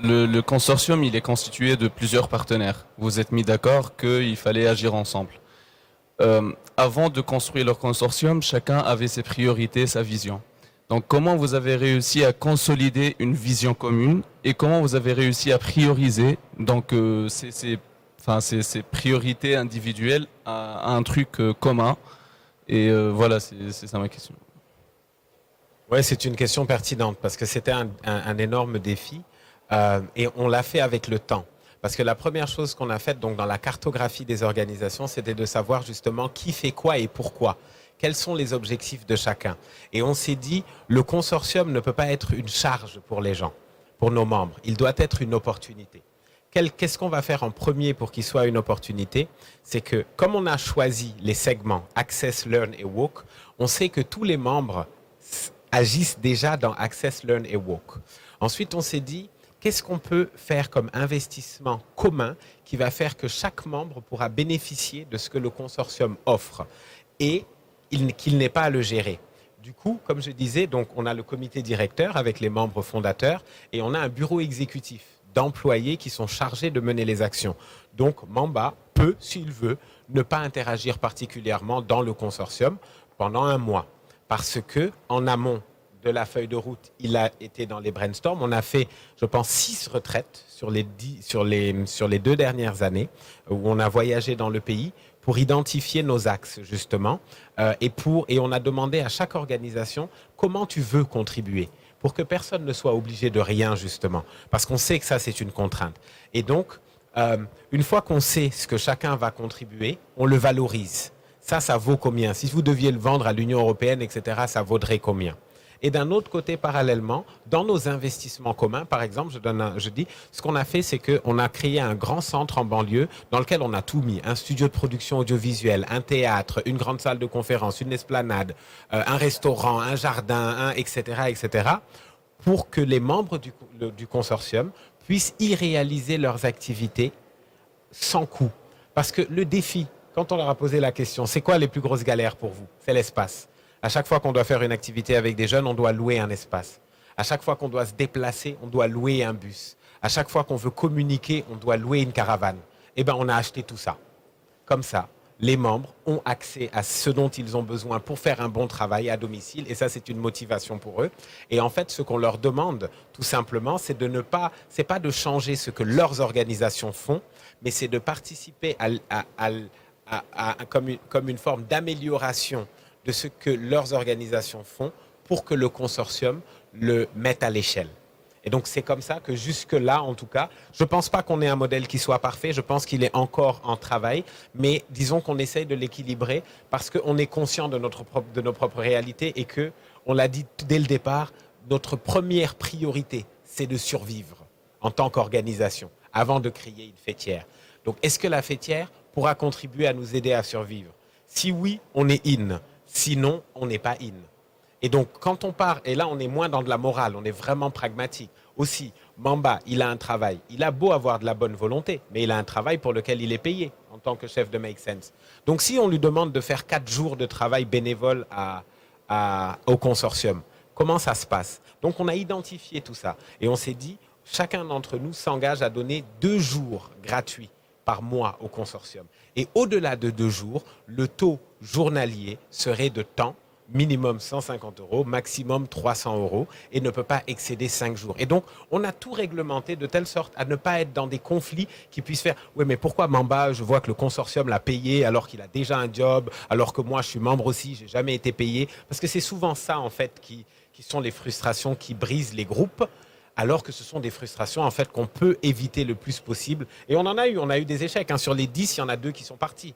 le consortium, il est constitué de plusieurs partenaires. Vous êtes mis d'accord qu'il fallait agir ensemble. Avant de construire leur consortium, chacun avait ses priorités, sa vision. Donc comment vous avez réussi à consolider une vision commune et comment vous avez réussi à prioriser donc, ces priorités individuelles à un truc commun? Et voilà, c'est ça ma question. Oui, c'est une question pertinente parce que c'était un énorme défi et on l'a fait avec le temps. Parce que la première chose qu'on a faite donc, dans la cartographie des organisations, c'était de savoir justement qui fait quoi et pourquoi. Quels sont les objectifs de chacun. Et on s'est dit, le consortium ne peut pas être une charge pour les gens, pour nos membres. Il doit être une opportunité. Qu'est-ce qu'on va faire en premier pour qu'il soit une opportunité? C'est que comme on a choisi les segments Access, Learn et Walk, on sait que tous les membres agissent déjà dans Access, Learn et Walk. Ensuite, on s'est dit, qu'est-ce qu'on peut faire comme investissement commun qui va faire que chaque membre pourra bénéficier de ce que le consortium offre et qu'il n'ait pas à le gérer. Du coup, comme je disais, donc on a le comité directeur avec les membres fondateurs et on a un bureau exécutif d'employés qui sont chargés de mener les actions. Donc Mamba peut, s'il veut, ne pas interagir particulièrement dans le consortium pendant un mois. Parce que en amont de la feuille de route, il a été dans les brainstorms. On a fait, je pense, 6 retraites sur les 2 dernières années où on a voyagé dans le pays pour identifier nos axes, justement. Et on a demandé à chaque organisation comment tu veux contribuer pour que personne ne soit obligé de rien, justement. Parce qu'on sait que ça, c'est une contrainte. Et donc, une fois qu'on sait ce que chacun va contribuer, on le valorise. Ça vaut combien? Si vous deviez le vendre à l'Union européenne, etc., ça vaudrait combien? Et d'un autre côté, parallèlement, dans nos investissements communs, par exemple, je dis, ce qu'on a fait, c'est qu'on a créé un grand centre en banlieue dans lequel on a tout mis. Un studio de production audiovisuelle, un théâtre, une grande salle de conférence, une esplanade, un restaurant, un jardin, etc., etc., pour que les membres du consortium puissent y réaliser leurs activités sans coût. Parce que le défi, quand on leur a posé la question, c'est quoi les plus grosses galères pour vous? C'est l'espace. À chaque fois qu'on doit faire une activité avec des jeunes, on doit louer un espace. À chaque fois qu'on doit se déplacer, on doit louer un bus. À chaque fois qu'on veut communiquer, on doit louer une caravane. Eh bien, on a acheté tout ça. Comme ça, les membres ont accès à ce dont ils ont besoin pour faire un bon travail à domicile. Et ça, c'est une motivation pour eux. Et en fait, ce qu'on leur demande, tout simplement, c'est c'est pas de changer ce que leurs organisations font, mais c'est de participer comme une forme d'amélioration de ce que leurs organisations font pour que le consortium le mette à l'échelle. Et donc, c'est comme ça que jusque-là, en tout cas, je ne pense pas qu'on ait un modèle qui soit parfait, je pense qu'il est encore en travail, mais disons qu'on essaye de l'équilibrer parce qu'on est conscient de nos propres réalités et que, on l'a dit dès le départ, notre première priorité, c'est de survivre en tant qu'organisation avant de créer une fêtière. Donc, est-ce que la fêtière pourra contribuer à nous aider à survivre? Si oui, on est in. Sinon, on n'est pas in. Et donc, quand on part, et là, on est moins dans de la morale, on est vraiment pragmatique. Aussi, Mamba, il a un travail. Il a beau avoir de la bonne volonté, mais il a un travail pour lequel il est payé en tant que chef de Make Sense. Donc, si on lui demande de faire 4 jours de travail bénévole au consortium, comment ça se passe? Donc, on a identifié tout ça. Et on s'est dit, chacun d'entre nous s'engage à donner 2 jours gratuits par mois au consortium. Et au-delà de 2 jours, le taux journalier serait de temps minimum 150 €, maximum 300 € et ne peut pas excéder 5 jours. Et donc, on a tout réglementé de telle sorte à ne pas être dans des conflits qui puissent faire « Oui, mais pourquoi Mamba, je vois que le consortium l'a payé alors qu'il a déjà un job, alors que moi, je suis membre aussi, j'ai jamais été payé ?» Parce que c'est souvent ça, en fait, qui sont les frustrations qui brisent les groupes, alors que ce sont des frustrations, en fait, qu'on peut éviter le plus possible. Et on a eu des échecs. Hein. Sur les 10, il y en a 2 qui sont partis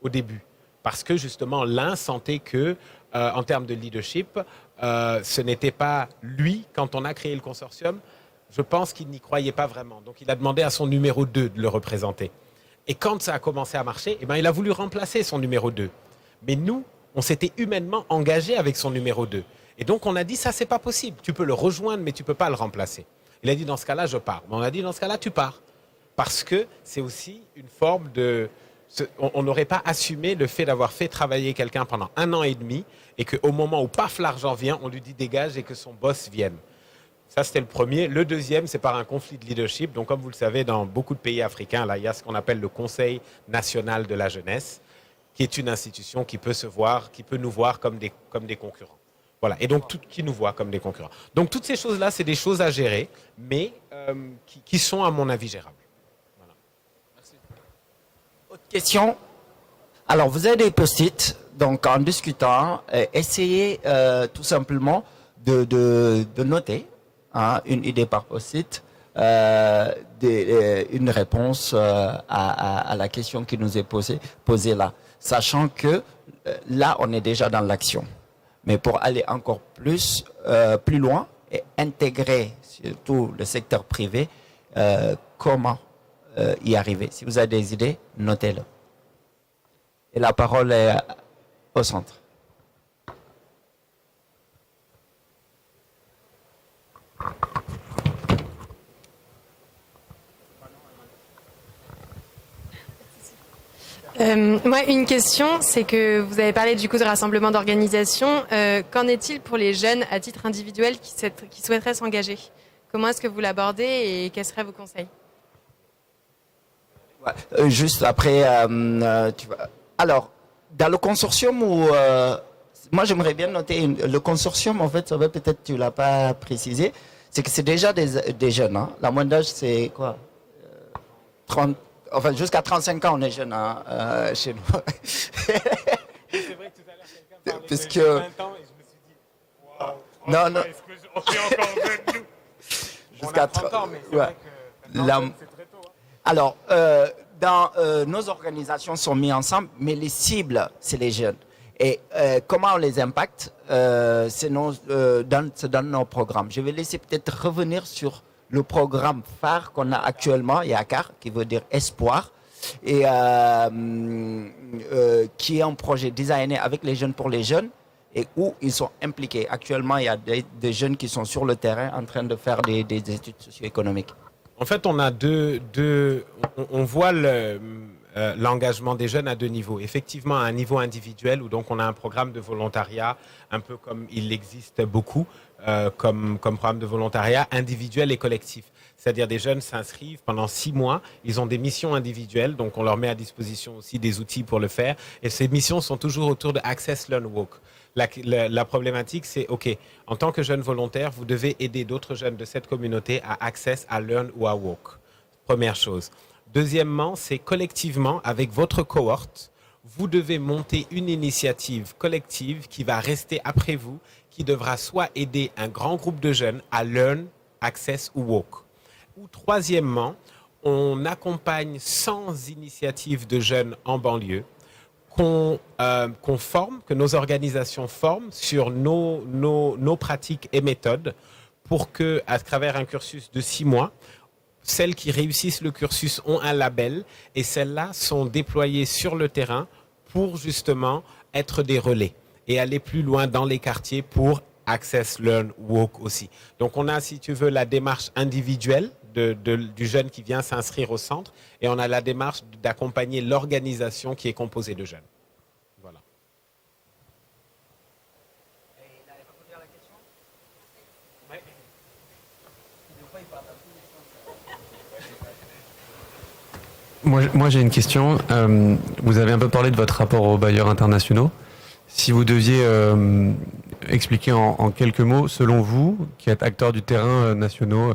au début. Parce que, justement, l'un sentait que en termes de leadership, ce n'était pas lui, quand on a créé le consortium, je pense qu'il n'y croyait pas vraiment. Donc il a demandé à son numéro 2 de le représenter. Et quand ça a commencé à marcher, eh ben, il a voulu remplacer son numéro 2. Mais nous, on s'était humainement engagé avec son numéro 2. Et donc on a dit, ça c'est pas possible, tu peux le rejoindre, mais tu peux pas le remplacer. Il a dit, dans ce cas-là, je pars. Mais on a dit, dans ce cas-là, tu pars. Parce que c'est aussi une forme de... On n'aurait pas assumé le fait d'avoir fait travailler quelqu'un pendant 1 an et demi et qu'au moment où, paf, l'argent vient, on lui dit dégage et que son boss vienne. Ça, c'était le premier. Le deuxième, c'est par un conflit de leadership. Donc, comme vous le savez, dans beaucoup de pays africains, là, il y a ce qu'on appelle le Conseil national de la jeunesse, qui est une institution qui peut nous voir comme des concurrents. Voilà. Et donc, qui nous voit comme des concurrents. Donc, toutes ces choses-là, c'est des choses à gérer, mais qui sont, à mon avis, gérables. Autre question. Alors, vous avez des post-it, donc en discutant, essayez tout simplement de noter une idée par post-it, une réponse à la question qui nous est posée là. Sachant que là, on est déjà dans l'action. Mais pour aller encore plus loin et intégrer surtout le secteur privé, comment y arriver. Si vous avez des idées, notez-le. Et la parole est au centre. Moi, une question, c'est que vous avez parlé du coup de rassemblement d'organisations. Qu'en est-il pour les jeunes à titre individuel qui souhaiteraient s'engager? Comment est-ce que vous l'abordez et quels seraient vos conseils? Juste après, alors, dans le consortium moi j'aimerais bien noter le consortium, en fait, ça va peut-être tu l'as pas précisé, c'est que c'est déjà des jeunes. Hein. La moyenne d'âge c'est quoi 30, enfin jusqu'à 35 ans on est jeunes chez nous. C'est vrai que tout à l'heure quelqu'un parlait parce de que 20 ans et je me suis dit, wow, non. Est-ce qu'on est encore jeunes nous? Jusqu'à 30 ans, mais c'est ouais. vrai que maintenant, c'est très tôt. Hein. Alors, nos organisations sont mises ensemble, mais les cibles, c'est les jeunes. Et comment on les impacte, c'est dans nos programmes. Je vais laisser peut-être revenir sur le programme phare qu'on a actuellement, YACAR, qui veut dire Espoir, et qui est un projet designé avec les jeunes pour les jeunes, et où ils sont impliqués. Actuellement, il y a des jeunes qui sont sur le terrain en train de faire des études socio-économiques. En fait, on a on voit l'engagement des jeunes à 2 niveaux. Effectivement, à un niveau individuel, où donc on a un programme de volontariat, un peu comme il existe beaucoup, comme programme de volontariat individuel et collectif. C'est-à-dire des jeunes s'inscrivent pendant 6 mois, ils ont des missions individuelles, donc on leur met à disposition aussi des outils pour le faire. Et ces missions sont toujours autour de Access, Learn, Walk. La problématique, c'est, OK, en tant que jeune volontaire, vous devez aider d'autres jeunes de cette communauté à access, à learn ou à walk. Première chose. Deuxièmement, c'est collectivement, avec votre cohorte, vous devez monter une initiative collective qui va rester après vous, qui devra soit aider un grand groupe de jeunes à learn, access ou walk. Ou troisièmement, on accompagne 100 initiatives de jeunes en banlieue qu'on forme, que nos organisations forment sur nos pratiques et méthodes pour que, à travers un cursus de 6 mois, celles qui réussissent le cursus ont un label et celles-là sont déployées sur le terrain pour justement être des relais et aller plus loin dans les quartiers pour Access, Learn, Walk aussi. Donc on a, si tu veux, la démarche individuelle du jeune qui vient s'inscrire au centre et on a la démarche d'accompagner l'organisation qui est composée de jeunes. Voilà. Moi j'ai une question. Vous avez un peu parlé de votre rapport aux bailleurs internationaux. Si vous deviez expliquer en quelques mots, selon vous, qui êtes acteur du terrain nationaux,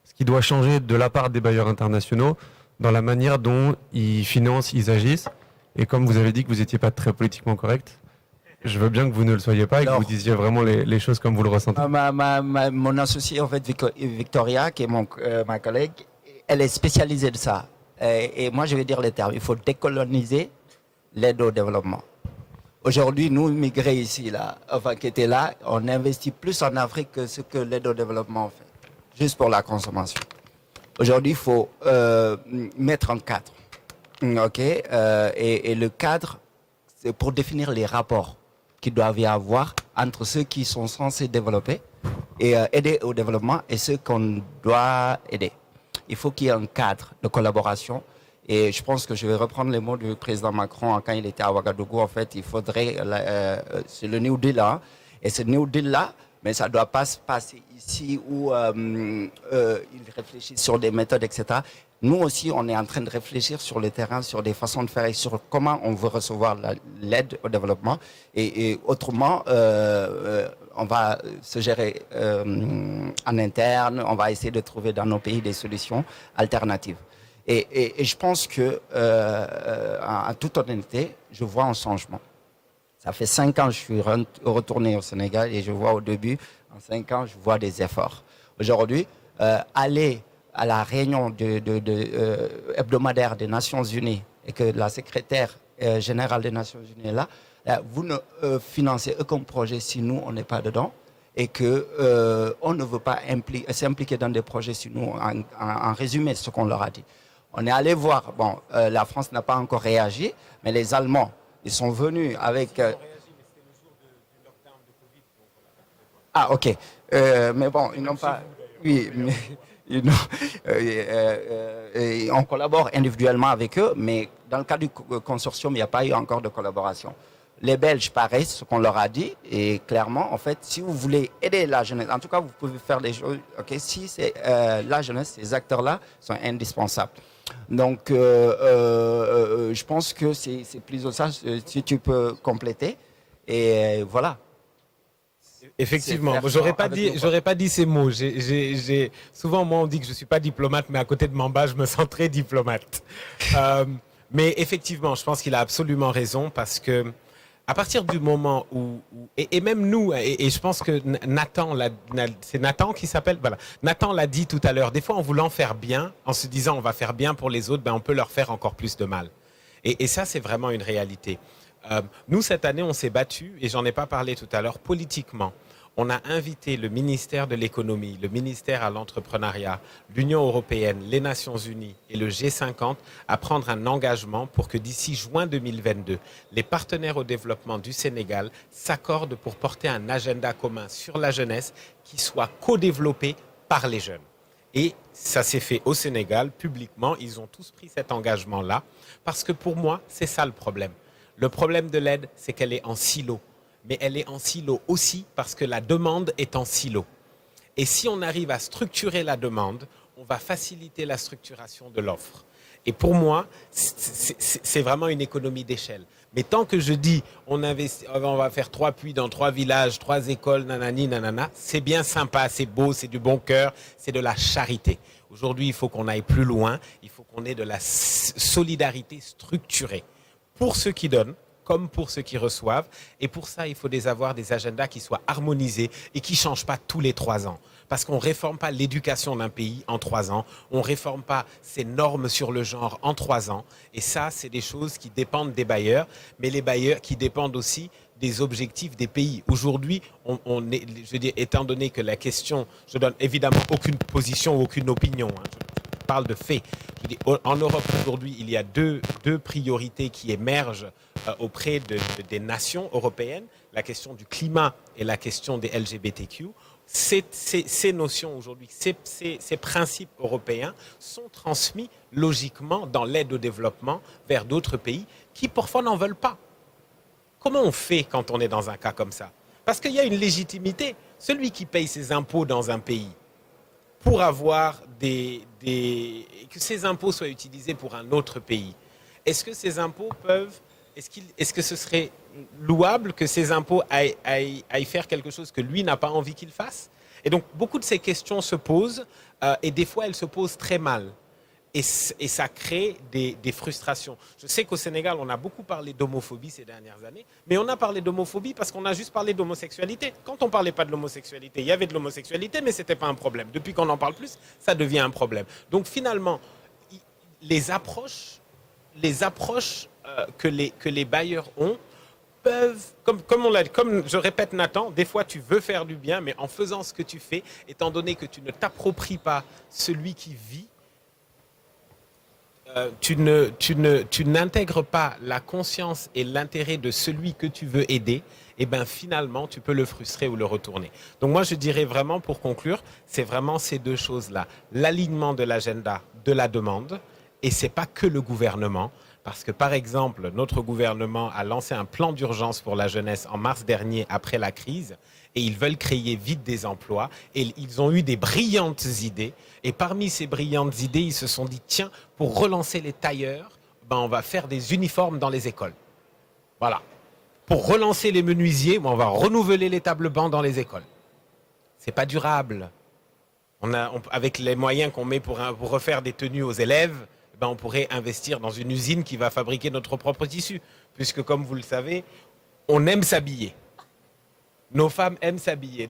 ce qui doit changer de la part des bailleurs internationaux dans la manière dont ils financent, ils agissent. Et comme vous avez dit que vous n'étiez pas très politiquement correct, je veux bien que vous ne le soyez pas et que vous disiez vraiment les choses comme vous le ressentez. Mon associé, en fait, Victoria, qui est ma collègue, elle est spécialisée de ça. Et moi, je vais dire les termes. Il faut décoloniser l'aide au développement. Aujourd'hui, nous, immigrés ici, là, enfin, qui étaient là, on investit plus en Afrique que ce que l'aide au développement fait, juste pour la consommation. Aujourd'hui, il faut mettre un cadre. OK, et le cadre, c'est pour définir les rapports qu'il doit y avoir entre ceux qui sont censés développer et aider au développement et ceux qu'on doit aider. Il faut qu'il y ait un cadre de collaboration. Et je pense que je vais reprendre les mots du président Macron quand il était à Ouagadougou. En fait, il faudrait, c'est le New Deal là, et ce New Deal là, mais ça ne doit pas se passer ici où ils réfléchissent sur des méthodes, etc. Nous aussi, on est en train de réfléchir sur le terrain, sur des façons de faire et sur comment on veut recevoir l'aide au développement. Et autrement, on va se gérer en interne, on va essayer de trouver dans nos pays des solutions alternatives. Et je pense que, en toute honnêteté, je vois un changement. Ça fait 5 ans que je suis retourné au Sénégal et je vois au début, en 5 ans, je vois des efforts. Aujourd'hui, aller à la réunion hebdomadaire des Nations Unies et que la secrétaire générale des Nations Unies est là, vous ne financez aucun projet si nous, on n'est pas dedans et qu'on ne veut pas s'impliquer dans des projets si nous, en résumé, ce qu'on leur a dit. On est allé voir, bon, la France n'a pas encore réagi, mais les Allemands, ils sont venus avec... Ah, ok. Mais bon, ils n'ont pas... Oui, mais... on collabore individuellement avec eux, mais dans le cas du consortium, il n'y a pas eu encore de collaboration. Les Belges, pareil, ce qu'on leur a dit, et clairement, en fait, si vous voulez aider la jeunesse, en tout cas, vous pouvez faire des choses, ok, si c'est la jeunesse, ces acteurs-là sont indispensables. Donc, je pense que c'est plus de ça, si tu peux compléter, et voilà. Effectivement, j'aurais pas dit ces mots. Souvent, moi, on dit que je suis pas diplomate, mais à côté de Mamba, je me sens très diplomate. Mais effectivement, je pense qu'il a absolument raison parce que à partir du moment où et même nous, et je pense que Nathan, c'est Nathan qui s'appelle, voilà. Nathan l'a dit tout à l'heure. Des fois, en voulant faire bien, en se disant on va faire bien pour les autres, ben on peut leur faire encore plus de mal. Et ça, c'est vraiment une réalité. Nous, cette année, on s'est battu, et j'en ai pas parlé tout à l'heure, politiquement. On a invité le ministère de l'économie, le ministère à l'entrepreneuriat, l'Union européenne, les Nations unies et le G50 à prendre un engagement pour que d'ici juin 2022, les partenaires au développement du Sénégal s'accordent pour porter un agenda commun sur la jeunesse qui soit co-développé par les jeunes. Et ça s'est fait au Sénégal, publiquement, ils ont tous pris cet engagement-là, parce que pour moi, c'est ça le problème. Le problème de l'aide, c'est qu'elle est en silo. Mais elle est en silo aussi parce que la demande est en silo. Et si on arrive à structurer la demande, on va faciliter la structuration de l'offre. Et pour moi, c'est vraiment une économie d'échelle. Mais tant que je dis, on va faire 3 puits dans 3 villages, 3 écoles, nanani, nanana, c'est bien sympa, c'est beau, c'est du bon cœur, c'est de la charité. Aujourd'hui, il faut qu'on aille plus loin, il faut qu'on ait de la solidarité structurée pour ceux qui donnent, comme pour ceux qui reçoivent. Et pour ça, il faut avoir des agendas qui soient harmonisés et qui ne changent pas tous les 3 ans. Parce qu'on ne réforme pas l'éducation d'un pays en 3 ans. On ne réforme pas ses normes sur le genre en 3 ans. Et ça, c'est des choses qui dépendent des bailleurs, mais les bailleurs qui dépendent aussi des objectifs des pays. Aujourd'hui, je veux dire, étant donné que la question, je donne évidemment aucune position ou aucune opinion, hein, je parle de faits. Je dis, en Europe aujourd'hui, il y a deux priorités qui émergent auprès des nations européennes, la question du climat et la question des LGBTQ. Ces notions aujourd'hui, ces principes européens sont transmis logiquement dans l'aide au développement vers d'autres pays qui parfois n'en veulent pas. Comment on fait quand on est dans un cas comme ça? Parce qu'il y a une légitimité. Celui qui paye ses impôts dans un pays pour avoir que ces impôts soient utilisés pour un autre pays, est-ce que ces impôts peuvent est-ce que ce serait louable que ces impôts aillent faire quelque chose que lui n'a pas envie qu'il fasse? Et donc, beaucoup de ces questions se posent, et des fois, elles se posent très mal. Et ça crée des frustrations. Je sais qu'au Sénégal, on a beaucoup parlé d'homophobie ces dernières années, mais on a parlé d'homophobie parce qu'on a juste parlé d'homosexualité. Quand on ne parlait pas de l'homosexualité, il y avait de l'homosexualité, mais ce n'était pas un problème. Depuis qu'on en parle plus, ça devient un problème. Donc finalement, les approches que les bailleurs ont peuvent, comme je répète Nathan, des fois tu veux faire du bien, mais en faisant ce que tu fais, étant donné que tu ne t'appropries pas celui qui vit, tu n'intègres pas la conscience et l'intérêt de celui que tu veux aider, et bien finalement tu peux le frustrer ou le retourner. Donc moi je dirais vraiment pour conclure, c'est vraiment ces deux choses-là. L'alignement de l'agenda, de la demande, et c'est pas que le gouvernement, parce que par exemple notre gouvernement a lancé un plan d'urgence pour la jeunesse en mars dernier après la crise, et ils veulent créer vite des emplois, et ils ont eu des brillantes idées, et parmi ces brillantes idées, ils se sont dit, tiens, pour relancer les tailleurs, on va faire des uniformes dans les écoles. Voilà. Pour relancer les menuisiers, on va renouveler les tables bancs dans les écoles. C'est pas durable. Avec les moyens qu'on met pour refaire des tenues aux élèves, on pourrait investir dans une usine qui va fabriquer notre propre tissu, puisque comme vous le savez, on aime s'habiller. Nos femmes aiment s'habiller.